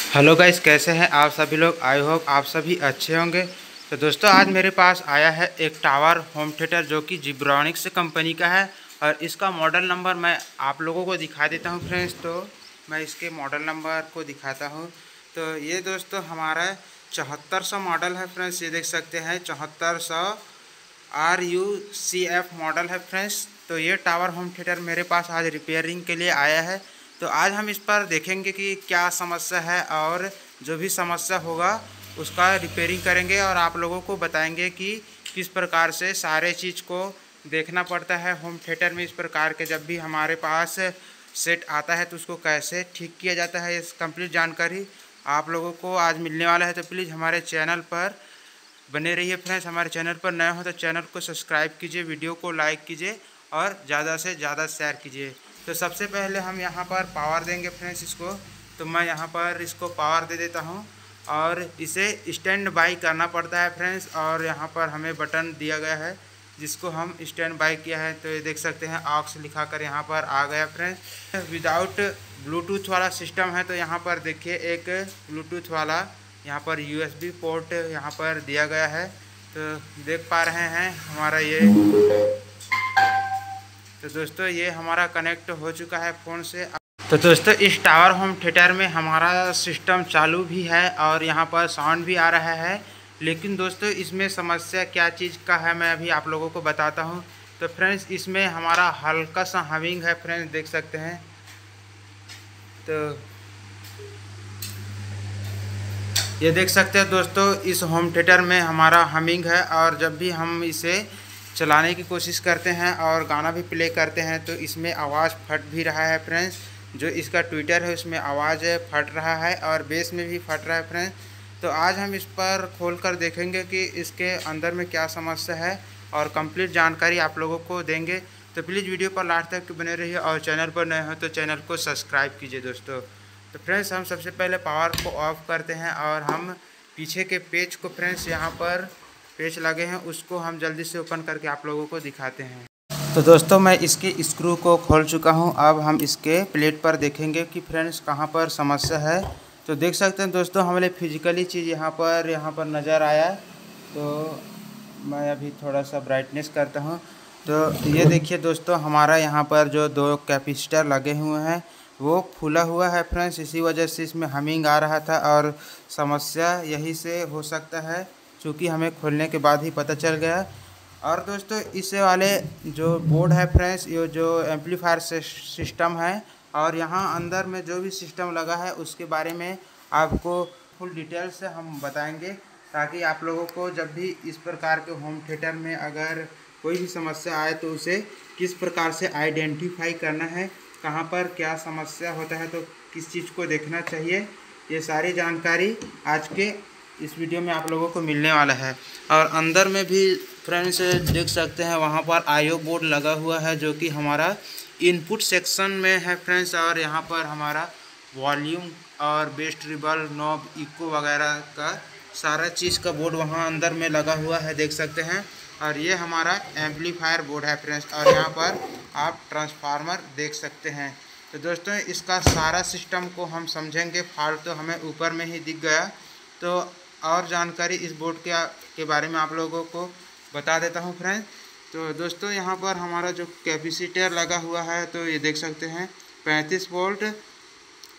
Hello guys, कैसे हैं आप सभी लोग। आई होप आप सभी अच्छे होंगे। तो दोस्तों, आज मेरे पास आया है एक टावर होम थिएटर जो कि जिब्रॉनिक्स कंपनी का है और इसका मॉडल नंबर मैं आप लोगों को दिखा देता हूं फ्रेंड्स। तो मैं इसके मॉडल नंबर को दिखाता हूं। तो ये दोस्तों हमारा 7400 मॉडल है फ्रेंड्स। ये देख सकते हैं 7400 RUCF मॉडल है फ्रेंड्स। तो ये टावर होम थिएटर मेरे पास आज रिपेयरिंग के लिए आया है। तो आज हम इस पर देखेंगे कि क्या समस्या है और जो भी समस्या होगा उसका रिपेयरिंग करेंगे और आप लोगों को बताएंगे कि किस प्रकार से सारे चीज़ को देखना पड़ता है होम थिएटर में। इस प्रकार के जब भी हमारे पास सेट आता है तो उसको कैसे ठीक किया जाता है, इस कंप्लीट जानकारी आप लोगों को आज मिलने वाला है। तो प्लीज़ हमारे चैनल पर बने रहिए फ्रेंड्स। हमारे चैनल पर नए हो तो चैनल को सब्सक्राइब कीजिए, वीडियो को लाइक कीजिए और ज़्यादा से ज़्यादा शेयर कीजिए। तो सबसे पहले हम यहाँ पर पावर देंगे फ्रेंड्स इसको। तो मैं यहाँ पर इसको पावर दे देता हूँ और इसे स्टैंड बाई करना पड़ता है फ्रेंड्स। और यहाँ पर हमें बटन दिया गया है जिसको हम स्टैंड बाई किया है। तो ये देख सकते हैं ऑक्स लिखा कर यहाँ पर आ गया फ्रेंड्स। विदाउट ब्लूटूथ वाला सिस्टम है। तो यहाँ पर देखिए एक ब्लूटूथ वाला यहाँ पर USB पोर्ट यहाँ पर दिया गया है। तो देख पा रहे हैं हमारा ये। तो दोस्तों ये हमारा कनेक्ट हो चुका है फ़ोन से। तो दोस्तों इस टावर होम थिएटर में हमारा सिस्टम चालू भी है और यहाँ पर साउंड भी आ रहा है। लेकिन दोस्तों इसमें समस्या क्या चीज़ का है मैं अभी आप लोगों को बताता हूँ। तो फ्रेंड्स इसमें हमारा हल्का सा हमिंग है फ्रेंड्स, देख सकते हैं। तो ये देख सकते हैं दोस्तों इस होम थिएटर में हमारा हमिंग है और जब भी हम इसे चलाने की कोशिश करते हैं और गाना भी प्ले करते हैं तो इसमें आवाज़ फट भी रहा है फ्रेंड्स। जो इसका ट्विटर है उसमें आवाज़ फट रहा है और बेस में भी फट रहा है फ्रेंड्स। तो आज हम इस पर खोल कर देखेंगे कि इसके अंदर में क्या समस्या है और कंप्लीट जानकारी आप लोगों को देंगे। तो प्लीज़ वीडियो पर लास्ट तक बने रहिए और चैनल पर नए हो तो चैनल को सब्सक्राइब कीजिए दोस्तों। तो फ्रेंड्स हम सबसे पहले पावर को ऑफ करते हैं और हम पीछे के पेज को फ्रेंड्स यहाँ पर पेज लगे हैं उसको हम जल्दी से ओपन करके आप लोगों को दिखाते हैं। तो दोस्तों मैं इसके स्क्रू को खोल चुका हूं। अब हम इसके प्लेट पर देखेंगे कि फ्रेंड्स कहां पर समस्या है। तो देख सकते हैं दोस्तों हमें फिजिकली चीज़ यहाँ पर नज़र आया। तो मैं अभी थोड़ा सा ब्राइटनेस करता हूं। तो ये देखिए दोस्तों हमारा यहाँ पर जो दो कैपेसिटर लगे हुए हैं वो फूला हुआ है फ्रेंड्स। इसी वजह से इसमें हमिंग आ रहा था और समस्या यही से हो सकता है चूँकि हमें खोलने के बाद ही पता चल गया। और दोस्तों इस वाले जो बोर्ड है फ्रेंड्स ये जो एम्पलीफायर सिस्टम है और यहाँ अंदर में जो भी सिस्टम लगा है उसके बारे में आपको फुल डिटेल से हम बताएंगे ताकि आप लोगों को जब भी इस प्रकार के होम थिएटर में अगर कोई भी समस्या आए तो उसे किस प्रकार से आइडेंटिफाई करना है, कहाँ पर क्या समस्या होता है तो किस चीज़ को देखना चाहिए, ये सारी जानकारी आज के इस वीडियो में आप लोगों को मिलने वाला है। और अंदर में भी फ्रेंड्स देख सकते हैं वहाँ पर IO बोर्ड लगा हुआ है जो कि हमारा इनपुट सेक्शन में है फ्रेंड्स। और यहाँ पर हमारा वॉल्यूम और बेस ट्रिबल नॉब इको वगैरह का सारा चीज़ का बोर्ड वहाँ अंदर में लगा हुआ है, देख सकते हैं। और ये हमारा एम्पलीफायर बोर्ड है फ्रेंड्स और यहाँ पर आप ट्रांसफार्मर देख सकते हैं। तो दोस्तों इसका सारा सिस्टम को हम समझेंगे। फॉल्ट तो हमें ऊपर में ही दिख गया। तो और जानकारी इस बोर्ड के बारे में आप लोगों को बता देता हूं फ्रेंड्स। तो दोस्तों यहाँ पर हमारा जो कैपेसिटर लगा हुआ है तो ये देख सकते हैं 35 वोल्ट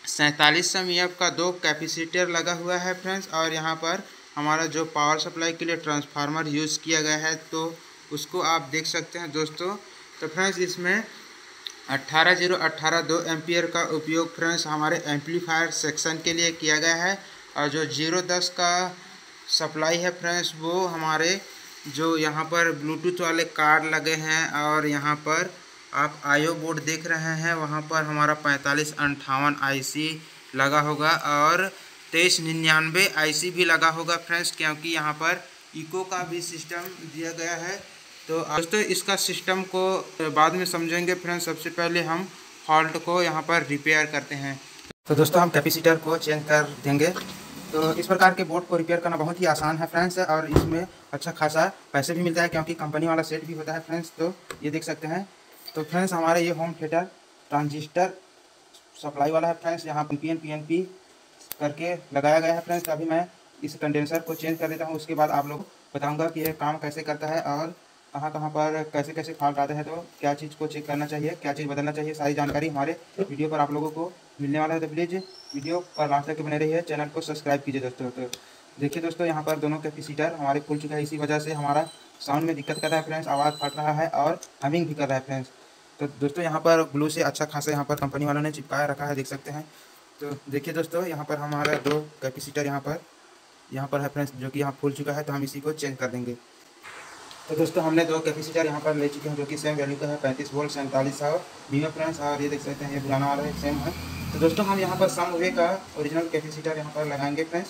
47 mA का दो कैपेसिटर लगा हुआ है फ्रेंड्स। और यहाँ पर हमारा जो पावर सप्लाई के लिए ट्रांसफार्मर यूज़ किया गया है तो उसको आप देख सकते हैं दोस्तों। तो फ्रेंड्स इसमें 18018 2 एम्पियर का उपयोग फ्रेंड्स हमारे एम्पलीफायर सेक्शन के लिए किया गया है। और जो 010 का सप्लाई है फ्रेंड्स वो हमारे जो यहाँ पर ब्लूटूथ वाले कार्ड लगे हैं और यहाँ पर आप IO बोर्ड देख रहे हैं वहाँ पर हमारा 4558 IC लगा होगा और 2399 IC भी लगा होगा फ्रेंड्स, क्योंकि यहाँ पर इको का भी सिस्टम दिया गया है। तो दोस्तों इसका सिस्टम को बाद में समझेंगे फ्रेंड्स। सबसे पहले हम फॉल्ट को यहाँ पर रिपेयर करते हैं। तो दोस्तों हम कैपेसिटर को चेंज कर देंगे। तो इस प्रकार के बोर्ड को रिपेयर करना बहुत ही आसान है फ्रेंड्स और इसमें अच्छा खासा पैसे भी मिलता है क्योंकि कंपनी वाला सेट भी होता है फ्रेंड्स। तो ये देख सकते हैं। तो फ्रेंड्स हमारा ये होम थिएटर ट्रांजिस्टर सप्लाई वाला है फ्रेंड्स। यहाँ PNP करके लगाया गया है फ्रेंड्स। अभी मैं इस कंडेंसर को चेंज कर देता हूँ, उसके बाद आप लोग बताऊँगा कि यह काम कैसे करता है और कहाँ कहाँ पर कैसे कैसे फॉल्ट आते हैं, तो क्या चीज़ को चेक करना चाहिए, क्या चीज़ बदलना चाहिए, सारी जानकारी हमारे वीडियो पर आप लोगों को मिलने वाला है। तो प्लीज़ वीडियो पर लास्ट तक बने रहिए, चैनल को सब्सक्राइब कीजिए दोस्तों। तो देखिए दोस्तों, यहाँ पर दोनों कैपेसिटर हमारे खुल चुका है, इसी वजह से हमारा साउंड में दिक्कत कर रहा है फ्रेंड्स, आवाज़ फट रहा है और हमिंग भी कर रहा है फ्रेंड्स। तो दोस्तों यहाँ पर ग्लू से अच्छा खासा यहाँ पर कंपनी वालों ने चिपकाया रखा है, देख सकते हैं। तो देखिए दोस्तों, यहाँ पर हमारा 2 कैपेसिटर यहाँ पर है फ्रेंड्स, जो कि यहाँ खुल चुका है, तो हम इसी को चेंज कर देंगे। तो दोस्तों हमने 2 कैपेसिटर यहाँ पर ले चुके हैं, जो कि सेम वैल्यू का है, 35 वोल्ट 4700 वी में फ्रेंड्स। और ये देख सकते हैं, ये पुराना वाला है, सेम है। तो दोस्तों हम यहाँ पर सम वे का ओरिजिनल कैपेसिटर यहाँ पर लगाएंगे फ्रेंड्स।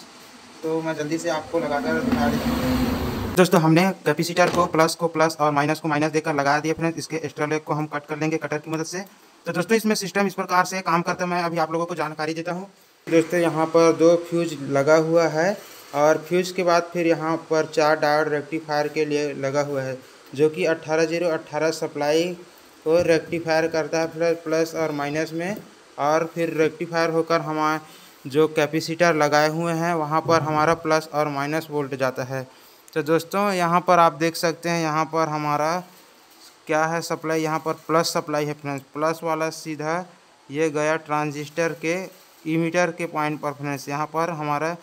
तो मैं जल्दी से आपको लगाकर दिखा देता हूँ। दोस्तों हमने कैपेसिटर को प्लस और माइनस को माइनस देकर लगा दिया फ्रेंड्स। इसके एक्स्ट्रा लेग को हम कट कर लेंगे कटर की मदद से। तो दोस्तों इसमें सिस्टम इस प्रकार से काम करता है, मैं अभी आप लोगों को जानकारी देता हूँ। दोस्तों यहाँ पर 2 फ्यूज लगा हुआ है और फ्यूज के बाद फिर यहाँ पर 4 डायोड रेक्टिफायर के लिए लगा हुआ है, जो कि 18018 सप्लाई को रेक्टिफायर करता है प्लस और माइनस में। और फिर रेक्टिफायर होकर हमारे जो कैपेसिटर लगाए हुए हैं वहाँ पर हमारा प्लस और माइनस वोल्ट जाता है। तो दोस्तों यहाँ पर आप देख सकते हैं, यहाँ पर हमारा क्या है सप्लाई, यहाँ पर प्लस सप्लाई है फ्रेंड्स। प्लस वाला सीधा ये गया ट्रांजिस्टर के इमीटर के पॉइंट पर फ्रेंड्स। यहाँ पर हमारा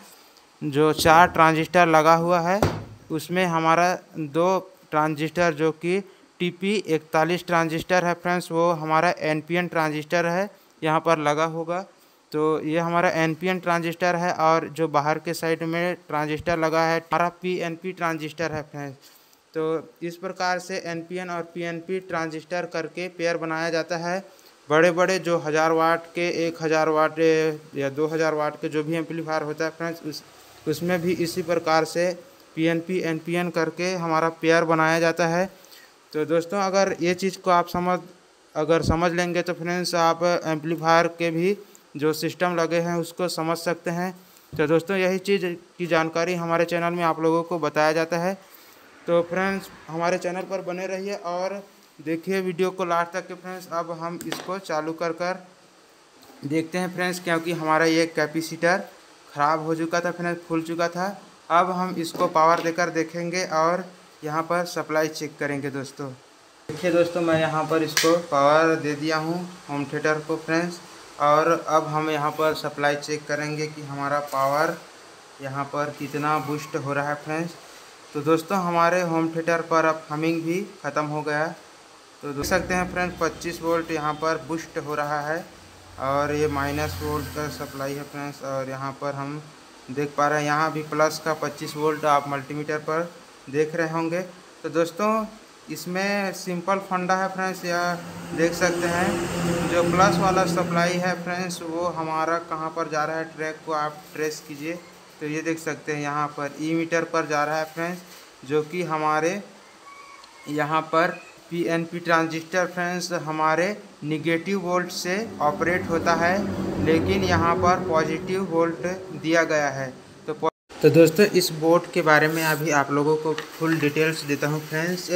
जो 4 ट्रांजिस्टर लगा हुआ है, उसमें हमारा 2 ट्रांजिस्टर जो कि TP41 ट्रांजिस्टर है फ्रेंड्स, वो हमारा NPN ट्रांजिस्टर है, यहाँ पर लगा होगा। तो ये हमारा NPN ट्रांजिस्टर है और जो बाहर के साइड में ट्रांजिस्टर लगा है हमारा PNP ट्रांजिस्टर है फ्रेंड्स। तो इस प्रकार से NPN और PNP ट्रांजिस्टर करके पेयर बनाया जाता है। बड़े बड़े जो 1000 वाट के, 1000 वाट या 2000 वाट के जो भी एम्पलीफायर होता है फ्रेंड्स, उसमें भी इसी प्रकार से PNP NPN करके हमारा पेयर बनाया जाता है। तो दोस्तों अगर ये चीज़ को आप समझ लेंगे तो फ्रेंड्स आप एम्पलीफायर के भी जो सिस्टम लगे हैं उसको समझ सकते हैं। तो दोस्तों यही चीज़ की जानकारी हमारे चैनल में आप लोगों को बताया जाता है। तो फ्रेंड्स हमारे चैनल पर बने रहिए और देखिए वीडियो को लास्ट तक के फ्रेंड्स। अब हम इसको चालू कर देखते हैं फ्रेंड्स, क्योंकि हमारा ये कैपेसिटर ख़राब हो चुका था फ्रेंड्स, फूल चुका था। अब हम इसको पावर देकर देखेंगे और यहाँ पर सप्लाई चेक करेंगे दोस्तों। देखिए दोस्तों, मैं यहाँ पर इसको पावर दे दिया हूँ होम थिएटर को फ्रेंड्स। और अब हम यहाँ पर सप्लाई चेक करेंगे कि हमारा पावर यहाँ पर कितना बूस्ट हो रहा है फ्रेंड्स। तो दोस्तों हमारे होम थिएटर पर अब हमिंग भी ख़त्म हो गया है। तो देख सकते हैं फ्रेंड्स 25 वोल्ट यहाँ पर बूस्ट हो रहा है और ये माइनस वोल्ट का सप्लाई है फ्रेंड्स। और यहाँ पर हम देख पा रहे हैं यहाँ भी प्लस का 25 वोल्ट आप मल्टीमीटर पर देख रहे होंगे। तो दोस्तों इसमें सिंपल फंडा है फ्रेंड्स, या देख सकते हैं जो प्लस वाला सप्लाई है फ्रेंड्स वो हमारा कहाँ पर जा रहा है, ट्रैक को आप ट्रेस कीजिए। तो ये देख सकते हैं यहाँ पर मीटर पर जा रहा है फ्रेंड्स, जो कि हमारे यहाँ पर PNP ट्रांजिस्टर फ्रेंड्स हमारे निगेटिव वोल्ट से ऑपरेट होता है, लेकिन यहाँ पर पॉजिटिव वोल्ट दिया गया है। तो दोस्तों इस बोर्ड के बारे में अभी आप लोगों को फुल डिटेल्स देता हूँ फ्रेंड्स।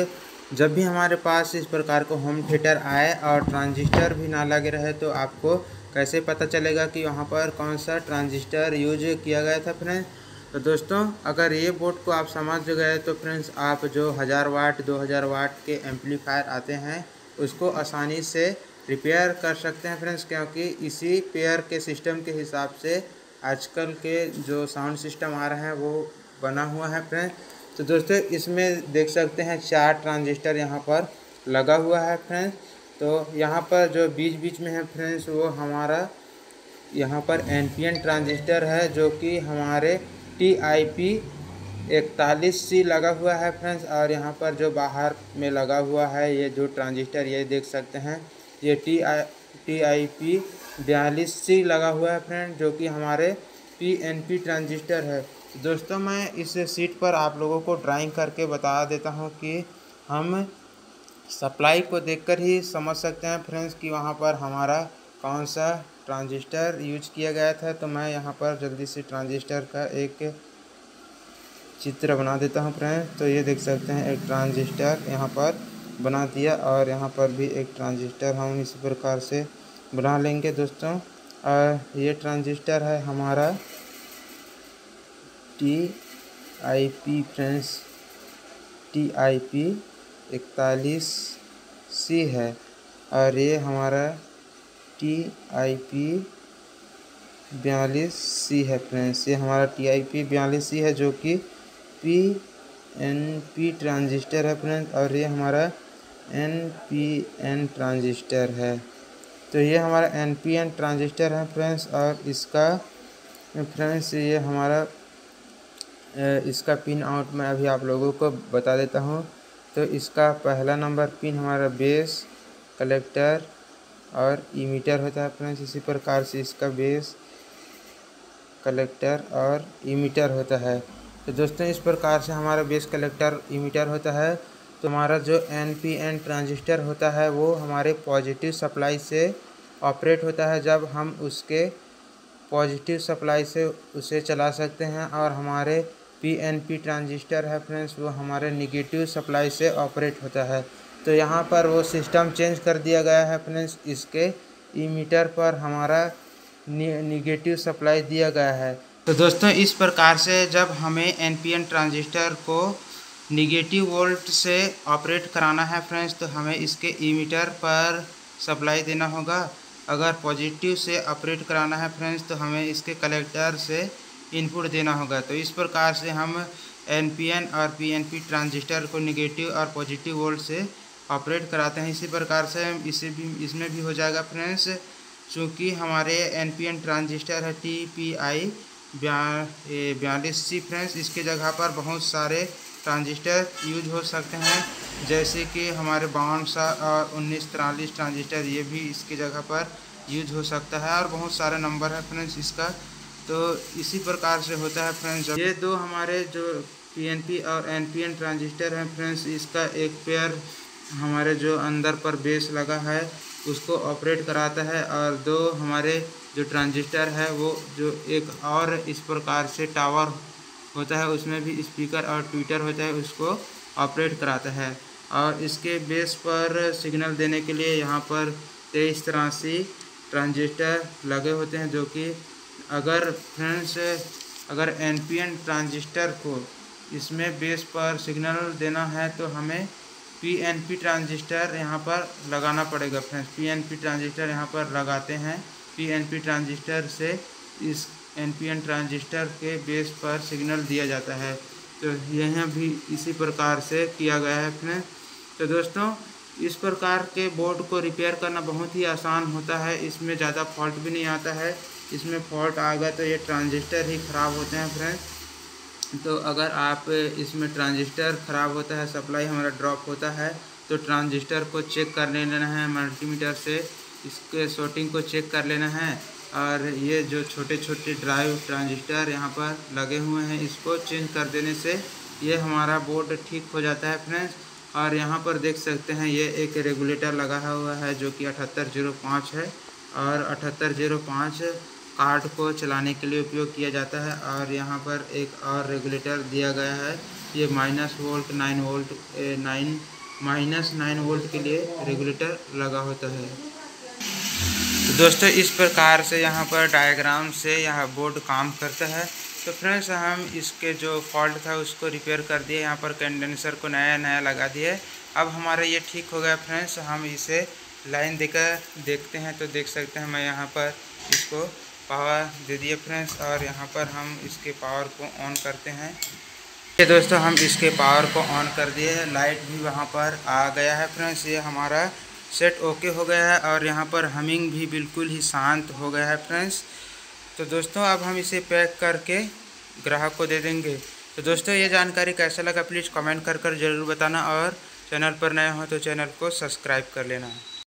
जब भी हमारे पास इस प्रकार का होम थिएटर आए और ट्रांजिस्टर भी ना लगे रहे तो आपको कैसे पता चलेगा कि वहाँ पर कौन सा ट्रांजिस्टर यूज किया गया था फ्रेंड्स। तो दोस्तों अगर ये बोर्ड को आप समझ गए तो फ्रेंड्स आप जो 1000 वाट 2000 वाट के एम्पलीफायर आते हैं उसको आसानी से रिपेयर कर सकते हैं फ्रेंड्स, क्योंकि इसी पेयर के सिस्टम के हिसाब से आजकल के जो साउंड सिस्टम आ रहे हैं वो बना हुआ है फ्रेंड्स। तो दोस्तों इसमें देख सकते हैं 4 ट्रांजिस्टर यहाँ पर लगा हुआ है फ्रेंड्स। तो यहाँ पर जो बीच में है फ्रेंड्स वो हमारा यहाँ पर NPN ट्रांजिस्टर है, जो कि हमारे TIP41C लगा हुआ है फ्रेंड्स। और यहाँ पर जो बाहर में लगा हुआ है ये जो ट्रांजिस्टर ये देख सकते हैं ये TIP42C लगा हुआ है फ्रेंड, जो कि हमारे PNP ट्रांजिस्टर है। दोस्तों मैं इस सीट पर आप लोगों को ड्राइंग करके बता देता हूँ कि हम सप्लाई को देखकर ही समझ सकते हैं फ्रेंड्स कि वहाँ पर हमारा कौन सा ट्रांजिस्टर यूज किया गया था। तो मैं यहाँ पर जल्दी से ट्रांजिस्टर का एक चित्र बना देता हूँ फ्रेंड्स। तो ये देख सकते हैं एक ट्रांजिस्टर यहाँ पर बना दिया और यहाँ पर भी एक ट्रांजिस्टर हम इसी प्रकार से बना लेंगे दोस्तों। और ये ट्रांजिस्टर है हमारा TIP फ्रेंड्स, TIP 41C है। और ये हमारा TIP 42C है फ्रेंड्स। ये हमारा TIP 42C है जो कि PNP ट्रांजिस्टर है फ्रेंड्स, और ये हमारा NPN ट्रांजिस्टर है। तो ये हमारा NPN ट्रांजिस्टर है फ्रेंड्स, और इसका फ्रेंड्स ये हमारा इसका पिन आउट मैं अभी आप लोगों को बता देता हूँ। तो इसका पहला नंबर पिन हमारा बेस, कलेक्टर और इमीटर होता है फ्रेंड्स। इसी प्रकार से इसका बेस, कलेक्टर और इमीटर होता है। तो दोस्तों इस प्रकार से हमारा बेस, कलेक्टर, इमीटर होता है। तो हमारा जो NPN ट्रांजिस्टर होता है वो हमारे पॉजिटिव सप्लाई से ऑपरेट होता है। जब हम उसके पॉजिटिव सप्लाई से उसे चला सकते हैं, और हमारे PNP ट्रांजिस्टर है फ्रेंड्स वो हमारे निगेटिव सप्लाई से ऑपरेट होता है। तो यहाँ पर वो सिस्टम चेंज कर दिया गया है फ्रेंड्स। इसके इमीटर पर हमारा निगेटिव सप्लाई दिया गया है। तो दोस्तों इस प्रकार से जब हमें NPN ट्रांजिस्टर को निगेटिव वोल्ट से ऑपरेट कराना है फ्रेंड्स, तो हमें इसके इमीटर पर सप्लाई देना होगा। अगर पॉजिटिव से ऑपरेट कराना है फ्रेंड्स, तो हमें इसके कलेक्टर से इनपुट देना होगा। तो इस प्रकार से हम NPN और PNP ट्रांजिस्टर को निगेटिव और पॉजिटिव वोल्ट से ऑपरेट कराते हैं। इसी प्रकार से इसमें भी हो जाएगा फ्रेंड्स। चूँकि हमारे NPN ट्रांजिस्टर है TPI 42C फ्रेंड्स, इसके जगह पर बहुत सारे ट्रांजिस्टर यूज हो सकते हैं, जैसे कि हमारे 52 और 1943 ट्रांजिस्टर, ये भी इसकी जगह पर यूज हो सकता है। और बहुत सारे नंबर है फ्रेंड्स इसका। तो इसी प्रकार से होता है फ्रेंड्स। ये दो हमारे जो PNP और NPN ट्रांजिस्टर हैं फ्रेंड्स, इसका एक पेयर हमारे जो अंदर पर बेस लगा है उसको ऑपरेट कराता है, और दो हमारे जो ट्रांजिस्टर है वो जो एक और इस प्रकार से टावर होता है, उसमें भी स्पीकर और ट्विटर होता है, उसको ऑपरेट कराता है। और इसके बेस पर सिग्नल देने के लिए यहाँ पर 23 तरह से ट्रांजिस्टर लगे होते हैं, जो कि अगर फ्रेंड्स अगर NPN ट्रांजिस्टर को इसमें बेस पर सिग्नल देना है तो हमें PNP ट्रांजिस्टर यहाँ पर लगाना पड़ेगा फ्रेंड्स। PNP ट्रांजिस्टर यहाँ पर लगाते हैं। PNP ट्रांजिस्टर से इस NPN ट्रांजिस्टर के बेस पर सिग्नल दिया जाता है। तो यहाँ भी इसी प्रकार से किया गया है फ्रेंड्स। तो दोस्तों इस प्रकार के बोर्ड को रिपेयर करना बहुत ही आसान होता है। इसमें ज़्यादा फॉल्ट भी नहीं आता है। इसमें फॉल्ट आ गया तो ये ट्रांजिस्टर ही ख़राब होते हैं फ्रेंड्स। तो अगर आप इसमें ट्रांजिस्टर ख़राब होता है, सप्लाई हमारा ड्रॉप होता है, तो ट्रांजिस्टर को चेक कर लेना है मल्टीमीटर से, इसके शॉर्टिंग को चेक कर लेना है। और ये जो छोटे छोटे ड्राइव ट्रांजिस्टर यहाँ पर लगे हुए हैं, इसको चेंज कर देने से ये हमारा बोर्ड ठीक हो जाता है फ्रेंड्स। और यहाँ पर देख सकते हैं ये एक रेगुलेटर लगा हुआ है जो कि 7805 है, और 7805 कार्ड को चलाने के लिए उपयोग किया जाता है। और यहाँ पर एक और रेगुलेटर दिया गया है, ये -9 वोल्ट -9 वोल्ट के लिए रेगुलेटर लगा होता है। तो दोस्तों इस प्रकार से यहाँ पर डायग्राम से यह बोर्ड काम करता है। तो फ्रेंड्स हम इसके जो फॉल्ट था उसको रिपेयर कर दिए, यहाँ पर कंडेंसर को नया लगा दिए। अब हमारा ये ठीक हो गया फ्रेंड्स। हम इसे लाइन देकर देखते हैं, तो देख सकते हैं मैं यहाँ पर इसको पावर दे दिए फ्रेंड्स, और यहाँ पर हम इसके पावर को ऑन करते हैं। ये दोस्तों हम इसके पावर को ऑन कर दिए, लाइट भी वहाँ पर आ गया है फ्रेंड्स। ये हमारा सेट ओके हो गया है, और यहाँ पर हमिंग भी बिल्कुल ही शांत हो गया है फ्रेंड्स। तो दोस्तों अब हम इसे पैक करके ग्राहक को दे देंगे। तो दोस्तों ये जानकारी कैसा लगा प्लीज़ कमेंट कर ज़रूर बताना, और चैनल पर नए हो तो चैनल को सब्सक्राइब कर लेना।